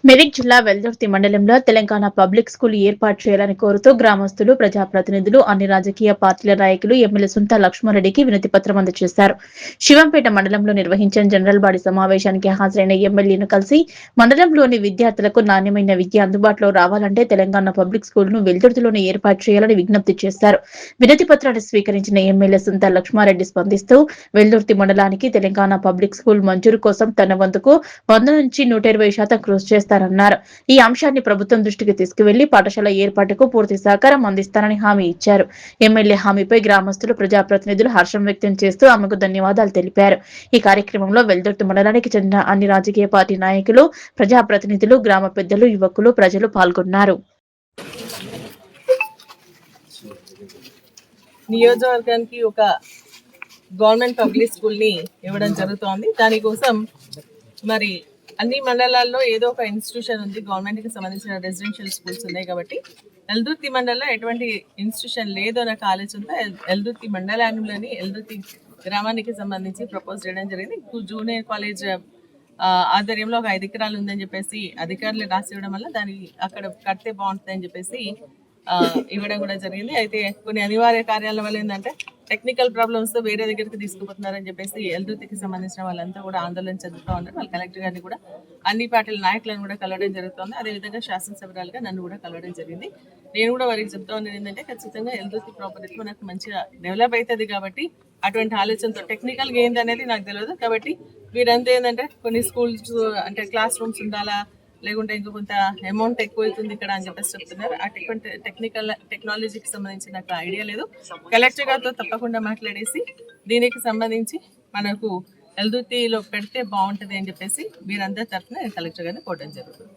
మెదక్ జిల్లా వెల్దుర్తి మండలంలో Telangana public school ఏర్పాటు చేయాలని కోరుతూ గ్రామస్తులు, ప్రజాప్రతినిధులు, అన్ని రాజకీయ పార్టీల నాయకులు ఎమ్మెల్యే సుంత లక్ష్మారెడ్డికి వినతి పత్రం అందజేశారు. శివంపేట మండలంలో నిర్వహించిన జనరల్ బాడీ సమావేశానికి హాజరైన ఎమ్మెల్యేను కలిసి మండలంలోని విద్యార్థులకు నాణ్యమైన విద్య అందుబాటులో రావాలంటే తెలంగాణ పబ్లిక్ స్కూల్ను వెల్దుర్తిలోనే ఏర్పాటు చేయాలని విజ్ఞప్తి చేశారు. వినతి పత్రాన్ని స్వీకరించిన ఎమ్మెల్యే సుంత లక్ష్మారెడ్డి స్పందిస్తూ వెల్దుర్తి మండలానికి తెలంగాణ పబ్లిక్ స్కూల్ మంజూరు కోసం తన వంతుకు 100 నుంచి 120% కృషి చేస్తారన్నారు. ఈ అంశాన్ని ప్రభుత్వం దృష్టికి తీసుకువెళ్లి పాఠశాల ఏర్పాటుకు పూర్తి సహకారం అందిస్తానని హామీ ఇచ్చారు. ఎమ్మెల్యే హామీపై గ్రామస్తులు, ప్రజాప్రతినిధులు హర్షం వ్యక్తం చేస్తూ ఆమెకు ధన్యవాదాలు తెలిపారు. ఈ కార్యక్రమంలో వెల్దుర్తి మండలానికి చెందిన అన్ని రాజకీయ పార్టీ నాయకులు, ప్రజాప్రతినిధులు, గ్రామ పెద్దలు, యువకులు, ప్రజలు పాల్గొన్నారు. నియోజకవర్గానికి ఒక గవర్నమెంట్ పబ్లిక్ స్కూల్ ని ఇవ్వడం జరుగుతోంది. దానికోసం మరి అన్ని మండలాల్లో ఏదో ఒక ఇన్స్టిట్యూషన్ ఉంది, గవర్నమెంట్ కి సంబంధించిన రెసిడెన్షియల్ స్కూల్స్ ఉన్నాయి. కాబట్టి ఎల్దుర్తి మండలంలో ఎటువంటి ఇన్స్టిట్యూషన్ లేదు అన్న ఆలోచనతో ఎల్దుర్తి మండలంలోని ఎల్దుర్తి గ్రామానికి సంబంధించి ప్రపోజ్ చేయడం జరిగింది. జూనియర్ కాలేజ్ ఆధ్వర్యంలో ఒక 5 ఎకరాలు ఉందని చెప్పేసి అధికారులు రాసి ఇవ్వడం వల్ల దాన్ని అక్కడ కడితే బాగుంటుంది అని చెప్పేసి ఇవ్వడం కూడా జరిగింది. అయితే కొన్ని అనివార్య కార్యాల వల్ల ఏంటంటే టెక్నికల్ ప్రాబ్లమ్స్ తో వేరే దగ్గరికి తీసుకుపోతున్నారని చెప్పేసి ఎల్దుర్తికి సంబంధించిన వాళ్ళంతా కూడా ఆందోళన చెందుతూ ఉన్నారు. వాళ్ళ కలెక్టర్ గారిని కూడా, అన్ని పార్టీల నాయకులను కూడా కలవడం జరుగుతుంది. అదేవిధంగా శాసనసభ్యురాలుగా నన్ను కూడా కలవడం జరిగింది. నేను కూడా వారికి చెప్తా ఉన్నది ఏంటంటే ఖచ్చితంగా ఎల్దుర్తి ప్రాపర్టీ మనకు మంచిగా డెవలప్ అవుతుంది. కాబట్టి అటువంటి ఆలోచనతో టెక్నికల్గా ఏంది అనేది నాకు తెలియదు. కాబట్టి వీరంతా ఏంటంటే కొన్ని స్కూల్స్ అంటే క్లాస్ రూమ్స్ ఉండాలా, లేకుంటే ఇంకా కొంత అమౌంట్ ఎక్కువ అవుతుంది ఇక్కడ అని చెప్పేసి చెప్తున్నారు. అటువంటి టెక్నాలజీకి సంబంధించి నాకు ఐడియా లేదు. కలెక్టర్ గారితో తప్పకుండా మాట్లాడేసి దీనికి సంబంధించి మనకు ఎల్దుర్తిలో పెడితే బాగుంటుంది అని చెప్పేసి మీరందరి తరఫున కలెక్టర్ గారిని కోరడం జరుగుతుంది.